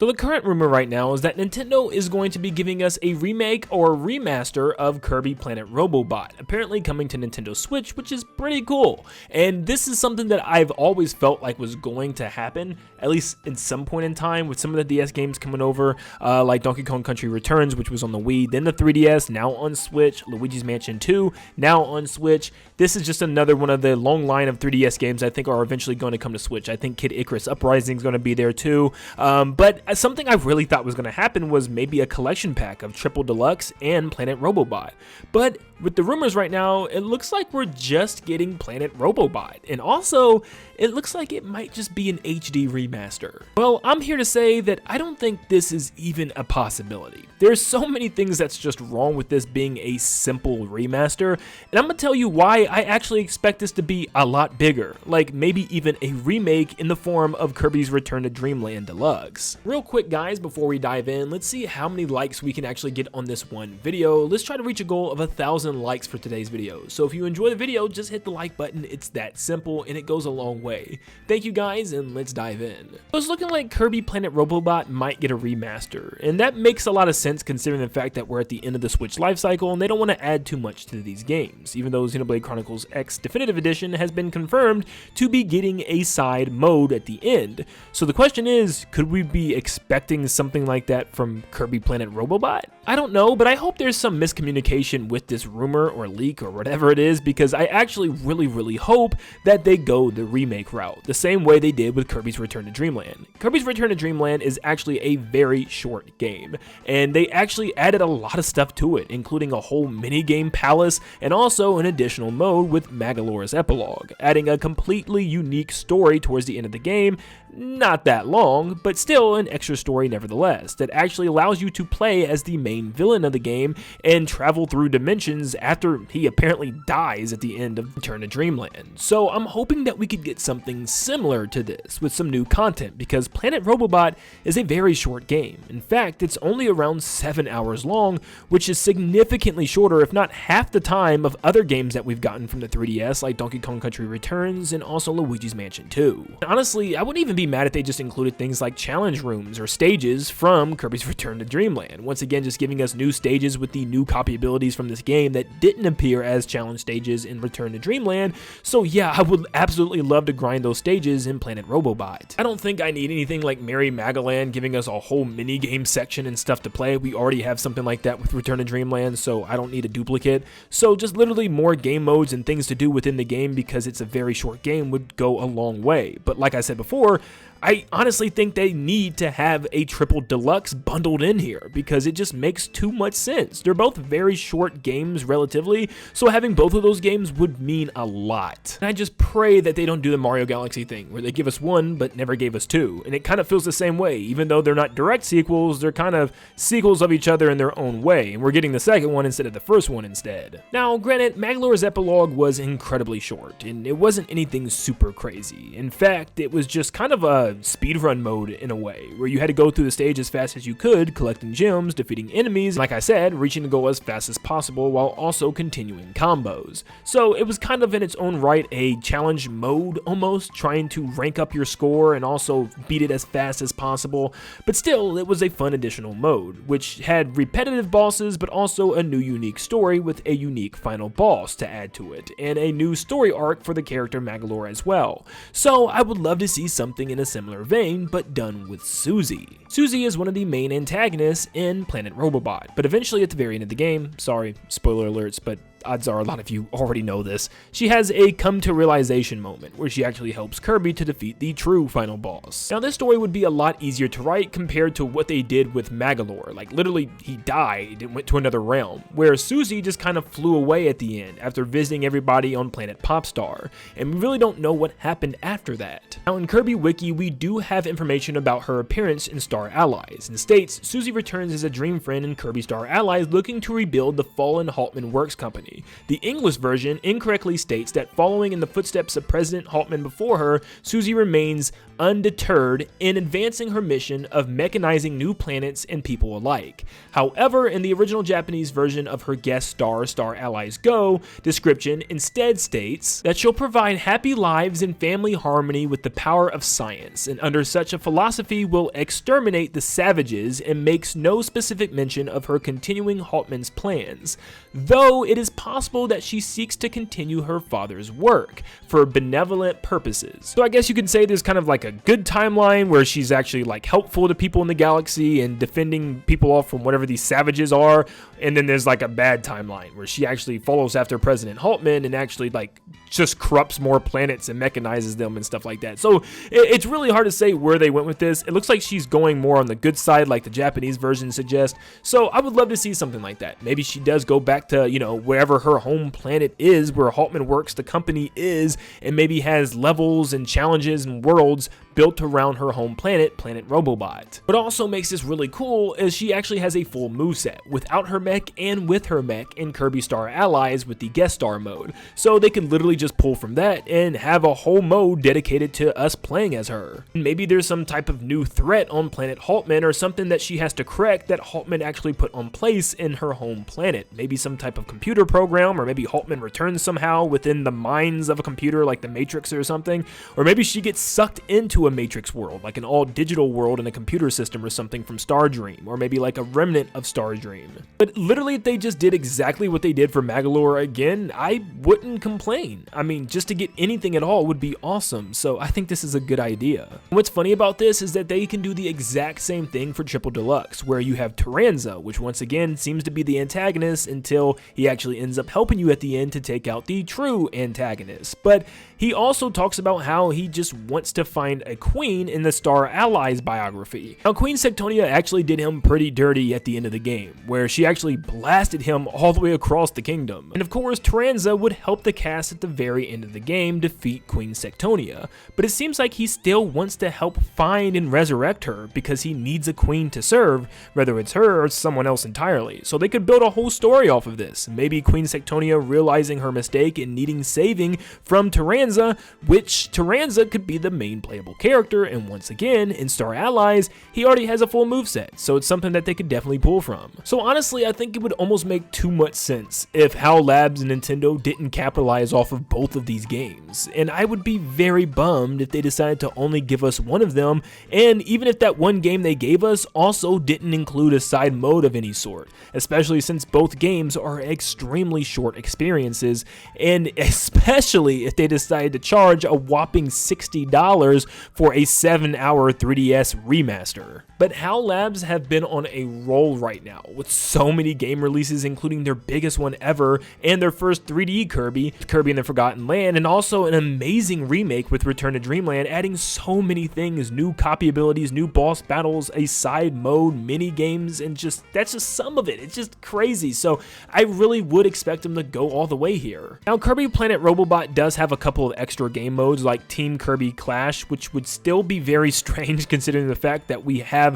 So the current rumor right now is that Nintendo is going to be giving us a remake or remaster of Kirby Planet Robobot, apparently coming to Nintendo Switch, which is pretty cool. And this is something that I've always felt like was going to happen, at least in some point in time, with some of the DS games coming over, like Donkey Kong Country Returns, which was on the Wii, then the 3DS, now on Switch, Luigi's Mansion 2, now on Switch. This is just another one of the long line of 3DS games I think are eventually going to come to Switch. I think Kid Icarus Uprising is going to be there too, but something I really thought was going to happen was maybe a collection pack of Triple Deluxe and Planet Robobot. But with the rumors right now, it looks like we're just getting Planet Robobot. And also, it looks like it might just be an HD remaster. Well, I'm here to say that I don't think this is even a possibility. There's so many things that's just wrong with this being a simple remaster, and I'm gonna tell you why I actually expect this to be a lot bigger, like maybe even a remake in the form of Kirby's Return to Dreamland Deluxe. Real quick guys, before we dive in, let's see how many likes we can actually get on this one video. Let's try to reach a goal of 1,000 likes for today's video. So if you enjoy the video, just hit the like button. It's that simple and it goes a long way. Thank you guys, and let's dive in. So it's looking like Kirby Planet Robobot might get a remaster, and that makes a lot of sense considering the fact that we're at the end of the Switch lifecycle and they don't want to add too much to these games, even though Xenoblade Chronicles X Definitive Edition has been confirmed to be getting a side mode at the end. So the question is, could we be expecting something like that from Kirby Planet Robobot? I don't know, but I hope there's some miscommunication with this rumor or leak or whatever it is, because I actually really hope that they go the remake route, the same way they did with Kirby's Return to Dreamland. Kirby's Return to Dreamland is actually a very short game, and they actually added a lot of stuff to it, including a whole mini-game palace and also an additional mode with Magalore's Epilogue, adding a completely unique story towards the end of the game. Not that long, but still an extra story nevertheless, that actually allows you to play as the main villain of the game and travel through dimensions after he apparently dies at the end of Return to Dreamland. So I'm hoping that we could get something similar to this with some new content, because Planet Robobot is a very short game. In fact, it's only around 7 hours long, which is significantly shorter, if not half the time of other games that we've gotten from the 3DS, like Donkey Kong Country Returns and also Luigi's Mansion 2. Honestly, I wouldn't even be mad if they just included things like challenge rooms or stages from Kirby's Return to Dreamland. Once again, just giving us new stages with the new copy abilities from this game that didn't appear as challenge stages in Return to Dreamland. So yeah, I would absolutely love to grind those stages in Planet Robobot. I don't think I need anything like Merry Magaland giving us a whole mini game section and stuff to play. We already have something like that with Return to Dreamland, so I don't need a duplicate. So just literally more game modes and things to do within the game, because it's a very short game, would go a long way. But like I said before, I honestly think they need to have a Triple Deluxe bundled in here, because it just makes too much sense. They're both very short games relatively, so having both of those games would mean a lot. And I just pray that they don't do the Mario Galaxy thing, where they give us one but never gave us two. And it kind of feels the same way. Even though they're not direct sequels, they're kind of sequels of each other in their own way, and we're getting the second one instead of the first one instead. Now, granted, Magalore's Epilogue was incredibly short, and it wasn't anything super crazy. In fact, it was just kind of a speedrun mode in a way, where you had to go through the stage as fast as you could, collecting gems, defeating enemies, and like I said, reaching the goal as fast as possible while also continuing combos. So it was kind of in its own right a challenge mode almost, trying to rank up your score and also beat it as fast as possible, but still it was a fun additional mode, which had repetitive bosses but also a new unique story with a unique final boss to add to it, and a new story arc for the character Magalore as well. So I would love to see something in a similar vein, but done with Susie. Susie is one of the main antagonists in Planet Robobot, but eventually at the very end of the game, sorry, spoiler alerts, but odds are a lot of you already know this, she has a come to realization moment where she actually helps Kirby to defeat the true final boss. Now this story would be a lot easier to write compared to what they did with Magalore. Like literally he died and went to another realm, where Susie just kind of flew away at the end after visiting everybody on Planet Popstar, and we really don't know what happened after that. Now in Kirby Wiki we do have information about her appearance in Star Allies, and states Susie returns as a dream friend in Kirby Star Allies looking to rebuild the fallen Haltman Works Company. family. The English version incorrectly states that following in the footsteps of President Haltman before her, Susie remains undeterred in advancing her mission of mechanizing new planets and people alike. However, in the original Japanese version of her guest star Star Allies Go description instead states that she'll provide happy lives and family harmony with the power of science, and under such a philosophy will exterminate the savages, and makes no specific mention of her continuing Haltman's plans, though it is possible that she seeks to continue her father's work for benevolent purposes. So I guess you could say there's kind of like a good timeline where she's actually like helpful to people in the galaxy and defending people off from whatever these savages are, and then there's like a bad timeline where she actually follows after President Haltman and actually like just corrupts more planets and mechanizes them and stuff like that. So it's really hard to say where they went with this. It looks like she's going more on the good side like the Japanese version suggests, so I would love to see something like that. Maybe she does go back to, you know, wherever her home planet is, where Haltman works, the company is, and maybe has levels and challenges and worlds built around her home planet, Planet Robobot. What also makes this really cool is she actually has a full moveset, without her mech and with her mech in Kirby Star Allies with the guest star mode. So they could literally just pull from that and have a whole mode dedicated to us playing as her. Maybe there's some type of new threat on Planet Haltman, or something that she has to correct that Haltman actually put on place in her home planet. Maybe some type of computer program, or maybe Haltman returns somehow within the minds of a computer like the Matrix or something, or maybe she gets sucked into a Matrix world, like an all-digital world in a computer system or something from Star Dream, or maybe like a remnant of Star Dream. But literally, if they just did exactly what they did for Magolor again, I wouldn't complain. I mean, just to get anything at all would be awesome, so I think this is a good idea. What's funny about this is that they can do the exact same thing for Triple Deluxe, where you have Tyranza, which once again seems to be the antagonist until he actually ends up helping you at the end to take out the true antagonist. But he also talks about how he just wants to find a queen in the Star Allies biography. Now, Queen Sectonia actually did him pretty dirty at the end of the game, where she actually blasted him all the way across the kingdom. And of course, Tyranza would help the cast at the very end of the game defeat Queen Sectonia, but it seems like he still wants to help find and resurrect her because he needs a queen to serve, whether it's her or someone else entirely. So they could build a whole story off of this. Maybe Queen Sectonia realizing her mistake and needing saving from Tyranza, which Tyranza could be the main playable character, and once again, in Star Allies, he already has a full moveset, so it's something that they could definitely pull from. So honestly, I think it would almost make too much sense if HAL Labs and Nintendo didn't capitalize off of both of these games, and I would be very bummed if they decided to only give us one of them, and even if that one game they gave us also didn't include a side mode of any sort, especially since both games are extremely short experiences, and especially if they decided to charge a whopping $60 for a 7-hour 3DS remaster. But HAL Labs have been on a roll right now, with so many game releases, including their biggest one ever, and their first 3D Kirby and the Forgotten Land, and also an amazing remake with Return to Dreamland, adding so many things, new copy abilities, new boss battles, a side mode, mini games, and that's just some of it. It's just crazy, so I really would expect them to go all the way here. Now, Kirby Planet Robobot does have a couple of extra game modes like Team Kirby Clash, which would still be very strange considering the fact that we have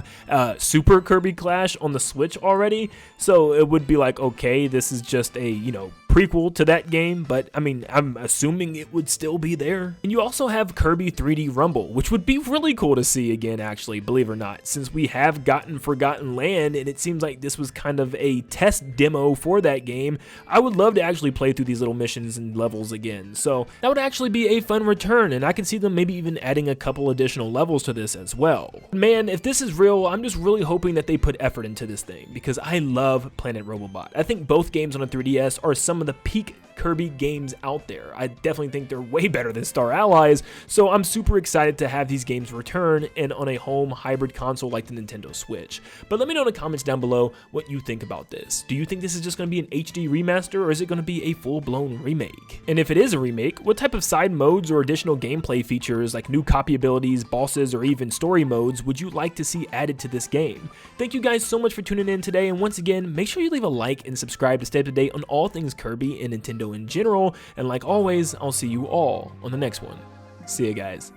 Super Kirby Clash on the Switch already, so it would be like, okay, this is just a, you know, prequel to that game, but I mean, I'm assuming it would still be there. And you also have Kirby 3D Rumble, which would be really cool to see again, actually, believe it or not, since we have gotten Forgotten Land, and it seems like this was kind of a test demo for that game. I would love to actually play through these little missions and levels again, so that would actually be a fun return, and I can see them maybe even adding a couple additional levels to this as well. Man, if this is real, I'm just really hoping that they put effort into this thing, because I love Planet Robobot. I think both games on a 3DS are some of the peak Kirby games out there. I definitely think they're way better than Star Allies, so I'm super excited to have these games return and on a home hybrid console like the Nintendo Switch. But let me know in the comments down below what you think about this. Do you think this is just going to be an HD remaster, or is it going to be a full-blown remake? And if it is a remake, what type of side modes or additional gameplay features like new copy abilities, bosses, or even story modes would you like to see added to this game? Thank you guys so much for tuning in today, and once again, make sure you leave a like and subscribe to stay up to date on all things Kirby and Nintendo in general, and like always, I'll see you all on the next one. See ya, guys.